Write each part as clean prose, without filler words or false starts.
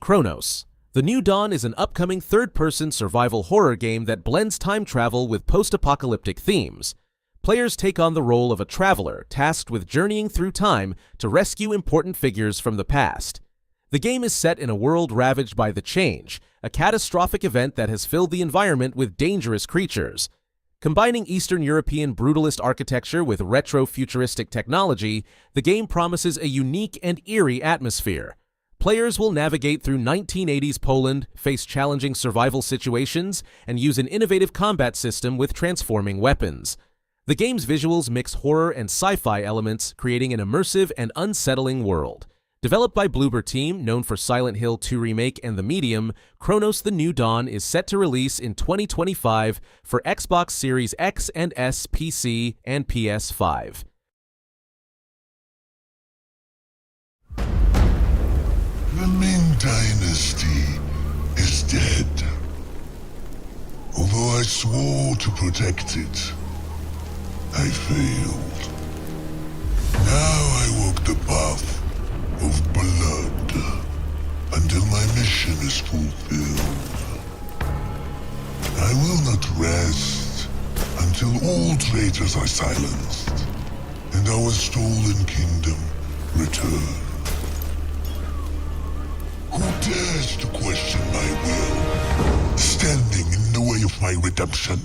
Chronos. The New Dawn is an upcoming third-person survival horror game that blends time travel with post-apocalyptic themes. Players take on the role of a traveler tasked with journeying through time to rescue important figures from the past. The game is set in a world ravaged by the Change, a catastrophic event that has filled the environment with dangerous creatures. Combining Eastern European brutalist architecture with retro-futuristic technology, the game promises a unique and eerie atmosphere. Players will navigate through 1980s Poland, face challenging survival situations, and use an innovative combat system with transforming weapons. The game's visuals mix horror and sci-fi elements, creating an immersive and unsettling world. Developed by Bloober Team, known for Silent Hill 2 Remake and The Medium, Chronos: The New Dawn is set to release in 2025 for Xbox Series X and S, PC, and PS5. The Ming Dynasty is dead. Although I swore to protect it, I failed. Now I walk the path of blood until my mission is fulfilled. I will not rest until all traitors are silenced and our stolen kingdom returned. Who dares to question my will, standing in the way of my redemption?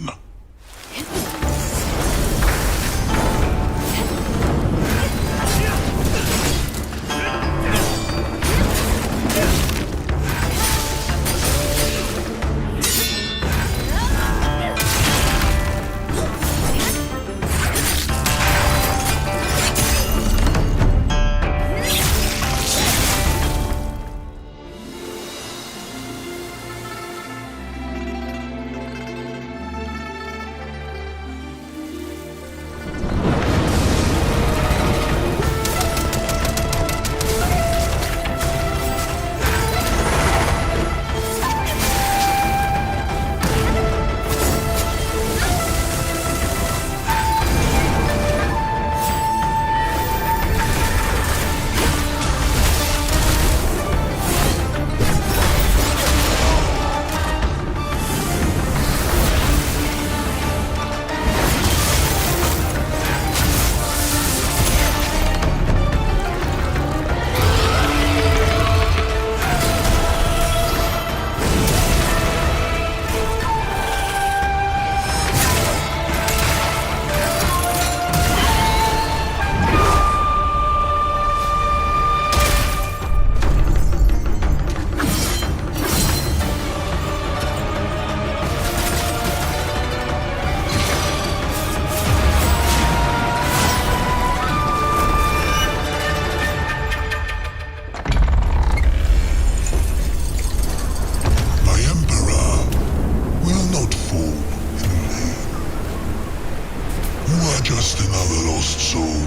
Just another lost soul,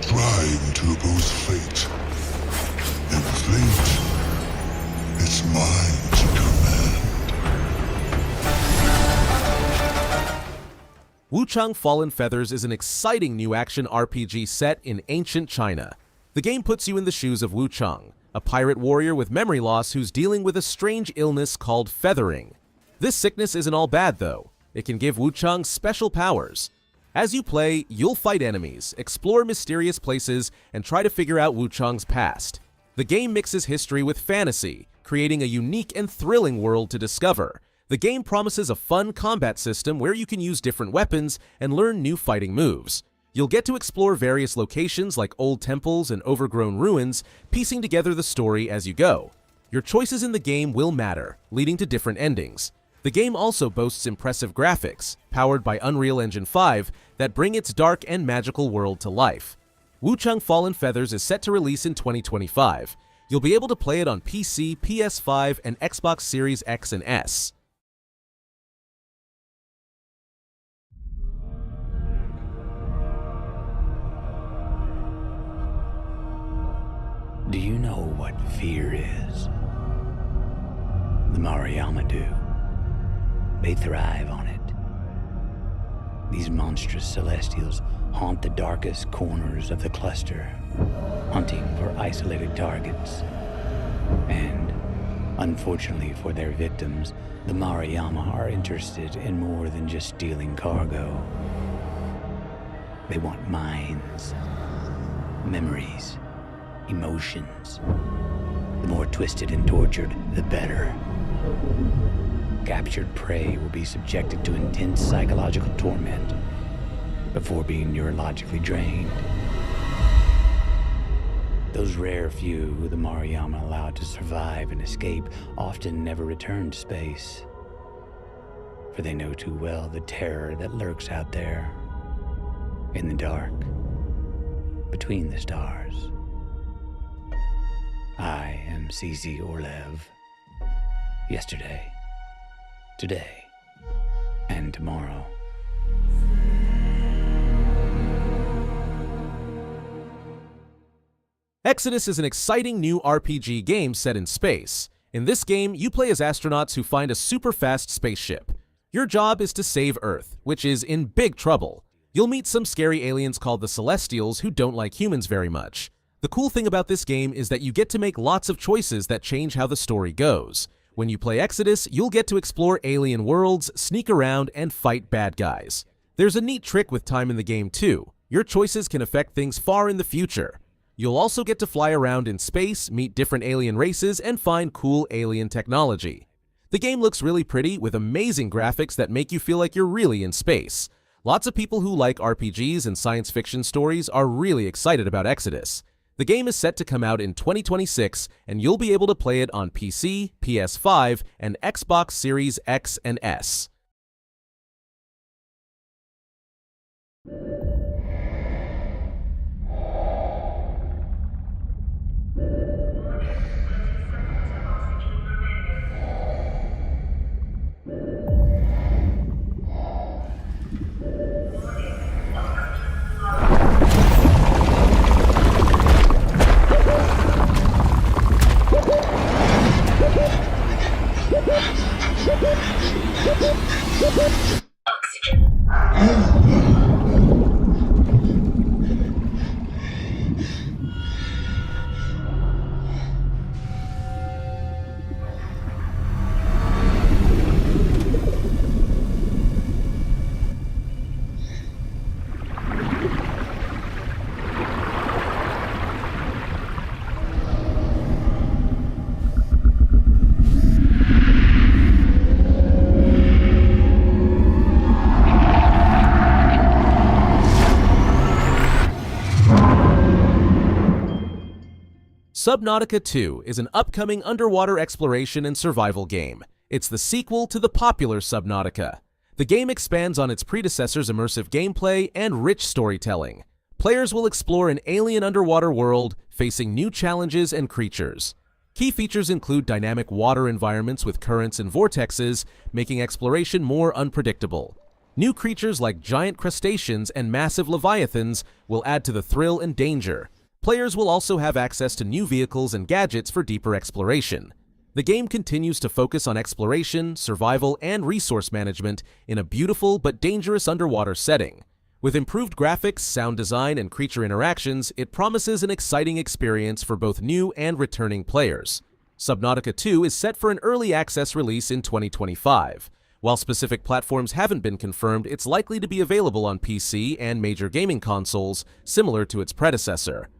trying to oppose fate. And fate, it's mine to command. Wuchang Fallen Feathers is an exciting new action RPG set in ancient China. The game puts you in the shoes of Wuchang, a pirate warrior with memory loss who's dealing with a strange illness called feathering. This sickness isn't all bad, though. It can give Wuchang special powers. As you play, you'll fight enemies, explore mysterious places, and try to figure out Wuchang's past. The game mixes history with fantasy, creating a unique and thrilling world to discover. The game promises a fun combat system where you can use different weapons and learn new fighting moves. You'll get to explore various locations like old temples and overgrown ruins, piecing together the story as you go. Your choices in the game will matter, leading to different endings. The game also boasts impressive graphics, powered by Unreal Engine 5, that bring its dark and magical world to life. Wuchang Fallen Feathers is set to release in 2025. You'll be able to play it on PC, PS5, and Xbox Series X and S. Do you know what fear is? The Mariyama do. They thrive on it. These monstrous celestials haunt the darkest corners of the cluster, hunting for isolated targets. And Unfortunately for their victims, the Mariyama are interested in more than just stealing cargo. They want minds, memories, emotions. The more twisted and tortured, the better. Captured prey will be subjected to intense psychological torment before being neurologically drained. Those rare few who the Mariyama allowed to survive and escape often never return to space, for they know too well the terror that lurks out there, in the dark, between the stars. I am CZ Orlev. Yesterday, today, and tomorrow. Exodus is an exciting new RPG game set in space. In this game, you play as astronauts who find a super-fast spaceship. Your job is to save Earth, which is in big trouble. You'll meet some scary aliens called the Celestials who don't like humans very much. The cool thing about this game is that you get to make lots of choices that change how the story goes. When you play Exodus, you'll get to explore alien worlds, sneak around, and fight bad guys. There's a neat trick with time in the game too. Your choices can affect things far in the future. You'll also get to fly around in space, meet different alien races, and find cool alien technology. The game looks really pretty with amazing graphics that make you feel like you're really in space. Lots of people who like RPGs and science fiction stories are really excited about Exodus. The game is set to come out in 2026, and you'll be able to play it on PC, PS5, and Xbox Series X and S. Subnautica 2 is an upcoming underwater exploration and survival game. It's the sequel to the popular Subnautica. The game expands on its predecessor's immersive gameplay and rich storytelling. Players will explore an alien underwater world, facing new challenges and creatures. Key features include dynamic water environments with currents and vortexes, making exploration more unpredictable. New creatures like giant crustaceans and massive leviathans will add to the thrill and danger. Players will also have access to new vehicles and gadgets for deeper exploration. The game continues to focus on exploration, survival, and resource management in a beautiful but dangerous underwater setting. With improved graphics, sound design, and creature interactions, it promises an exciting experience for both new and returning players. Subnautica 2 is set for an early access release in 2025. While specific platforms haven't been confirmed, it's likely to be available on PC and major gaming consoles, similar to its predecessor.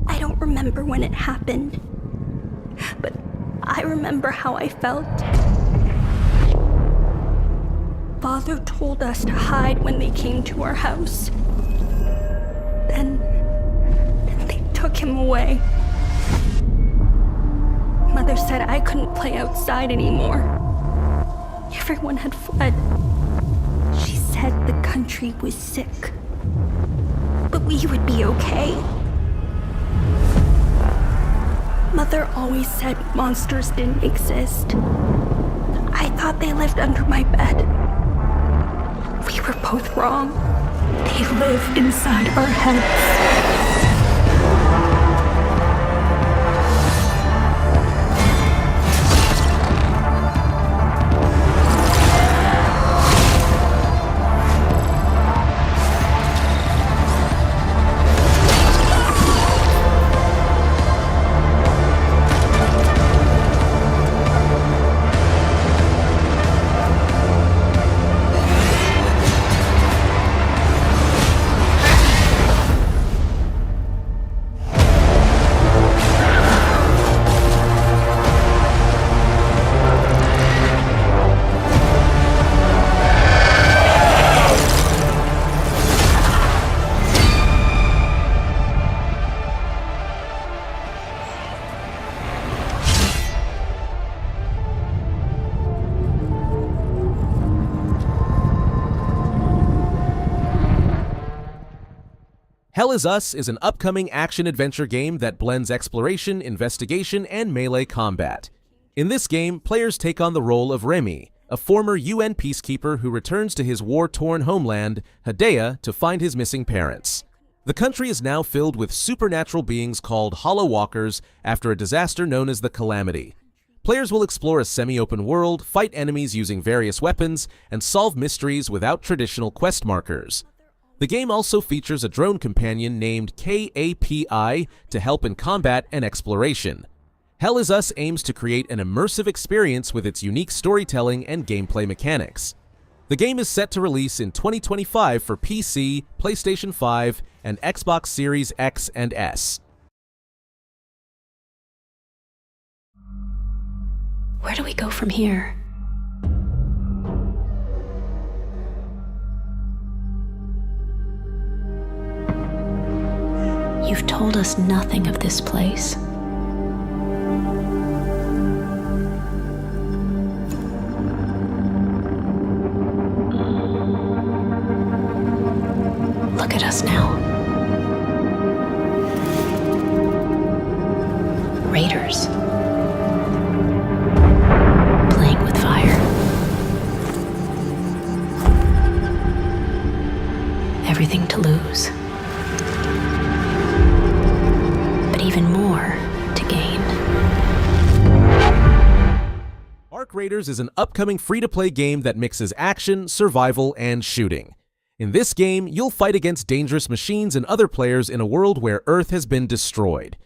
I don't remember when it happened, but I remember how I felt. Father told us to hide when they came to our house. Then they took him away. Mother said I couldn't play outside anymore. Everyone had fled. She said the country was sick, but we would be okay. Mother always said monsters didn't exist. I thought they lived under my bed. We were both wrong. They live inside our heads. Hell Is Us is an upcoming action-adventure game that blends exploration, investigation, and melee combat. In this game, players take on the role of Remy, a former UN peacekeeper who returns to his war-torn homeland, Hadea, to find his missing parents. The country is now filled with supernatural beings called Hollow Walkers after a disaster known as the Calamity. Players will explore a semi-open world, fight enemies using various weapons, and solve mysteries without traditional quest markers. The game also features a drone companion named KAPI to help in combat and exploration. Hell Is Us aims to create an immersive experience with its unique storytelling and gameplay mechanics. The game is set to release in 2025 for PC, PlayStation 5, and Xbox Series X and S. Where do we go from here? You've told us nothing of this place. Look at us now. Raiders. Playing with fire. Everything to lose. Even more to gain. Arc Raiders is an upcoming free-to-play game that mixes action, survival, and shooting. In this game, you'll fight against dangerous machines and other players in a world where Earth has been destroyed.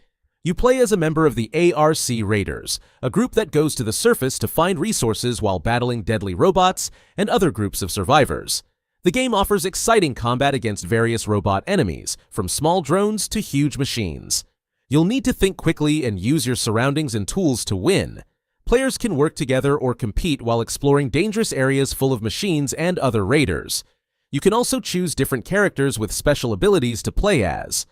You play as a member of the ARC Raiders, a group that goes to the surface to find resources while battling deadly robots and other groups of survivors. The game offers exciting combat against various robot enemies, from small drones to huge machines. You'll need to think quickly and use your surroundings and tools to win. Players can work together or compete while exploring dangerous areas full of machines and other raiders. You can also choose different characters with special abilities to play as.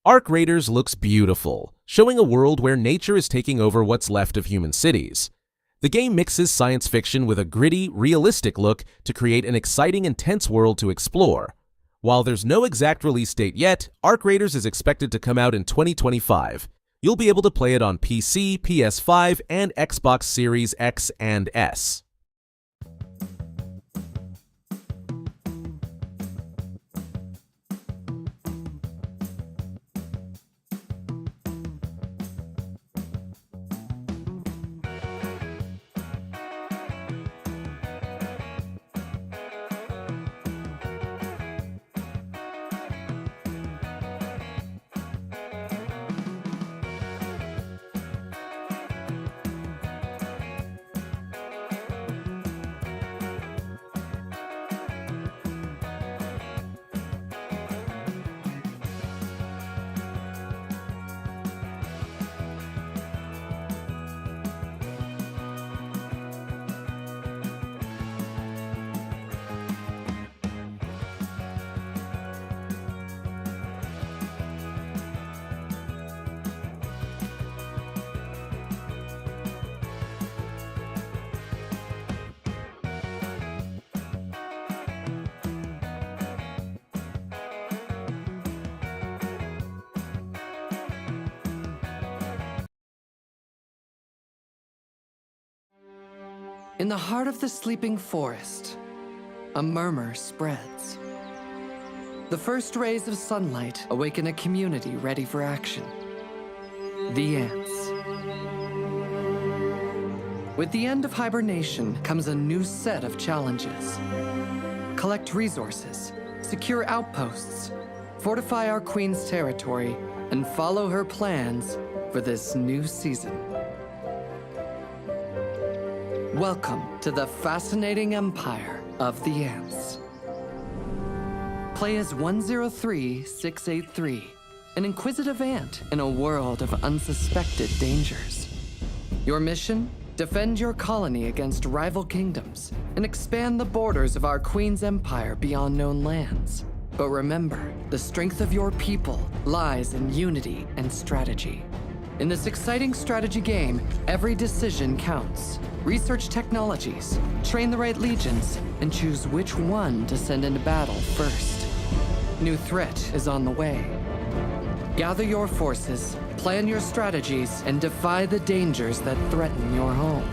Arc Raiders looks beautiful, showing a world where nature is taking over what's left of human cities. The game mixes science fiction with a gritty, realistic look to create an exciting and tense world to explore. While there's no exact release date yet, Arc Raiders is expected to come out in 2025. You'll be able to play it on PC, PS5, and Xbox Series X and S. In the heart of the sleeping forest, a murmur spreads. The first rays of sunlight awaken a community ready for action. The ants. With the end of hibernation comes a new set of challenges. Collect resources, secure outposts, fortify our queen's territory, and follow her plans for this new season. Welcome to the fascinating empire of the ants. Play as 103683, an inquisitive ant in a world of unsuspected dangers. Your mission? Defend your colony against rival kingdoms and expand the borders of our queen's empire beyond known lands. But remember, the strength of your people lies in unity and strategy. In this exciting strategy game, every decision counts. Research technologies, train the right legions, and choose which one to send into battle first. New threat is on the way. Gather your forces, plan your strategies, and defy the dangers that threaten your home.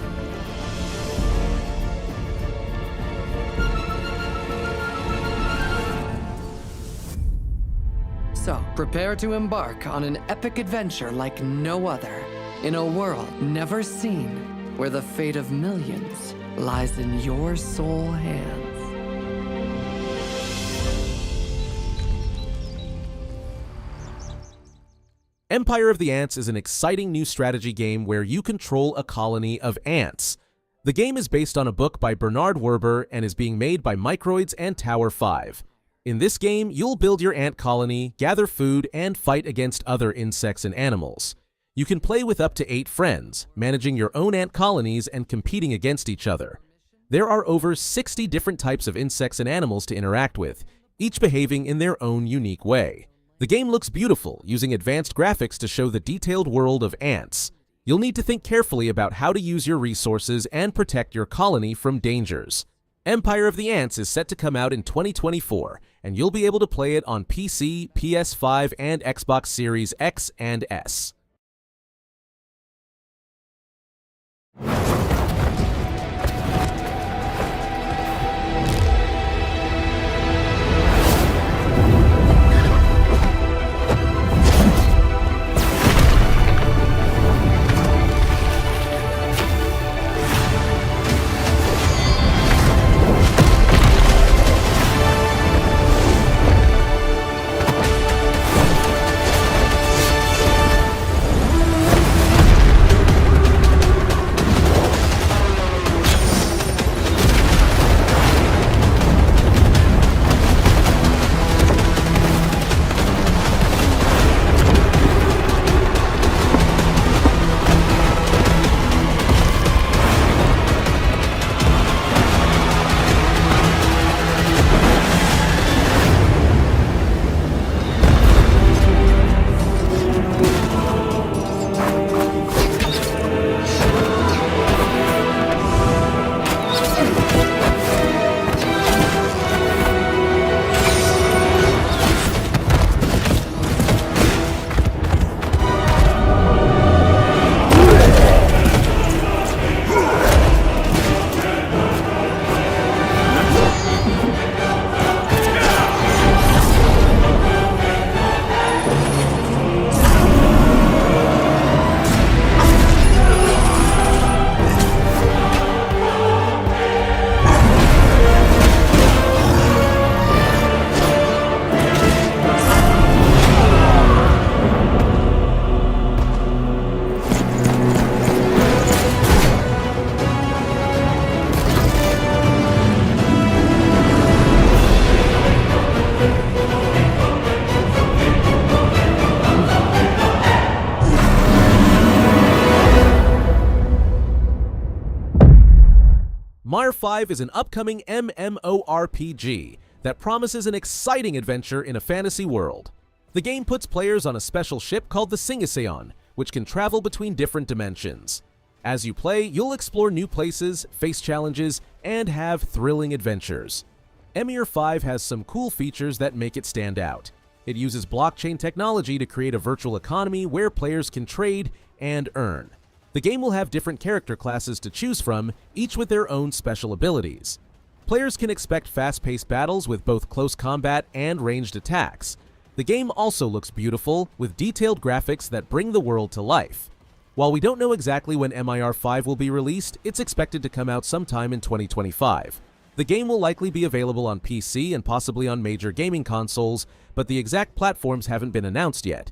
So, prepare to embark on an epic adventure like no other, in a world never seen, where the fate of millions lies in your sole hands. Empire of the Ants is an exciting new strategy game where you control a colony of ants. The game is based on a book by Bernard Werber and is being made by Microids and Tower 5. In this game, you'll build your ant colony, gather food, and fight against other insects and animals. You can play with up to 8 friends, managing your own ant colonies and competing against each other. There are over 60 different types of insects and animals to interact with, each behaving in their own unique way. The game looks beautiful, using advanced graphics to show the detailed world of ants. You'll need to think carefully about how to use your resources and protect your colony from dangers. Empire of the Ants is set to come out in 2024, and you'll be able to play it on PC, PS5, and Xbox Series X and S. Myr 5 is an upcoming MMORPG that promises an exciting adventure in a fantasy world. The game puts players on a special ship called the Singaseon, which can travel between different dimensions. As you play, you'll explore new places, face challenges, and have thrilling adventures. Myr 5 has some cool features that make it stand out. It uses blockchain technology to create a virtual economy where players can trade and earn. The game will have different character classes to choose from, each with their own special abilities. Players can expect fast-paced battles with both close combat and ranged attacks. The game also looks beautiful, with detailed graphics that bring the world to life. While we don't know exactly when Myr 5 will be released, it's expected to come out sometime in 2025. The game will likely be available on PC and possibly on major gaming consoles, but the exact platforms haven't been announced yet.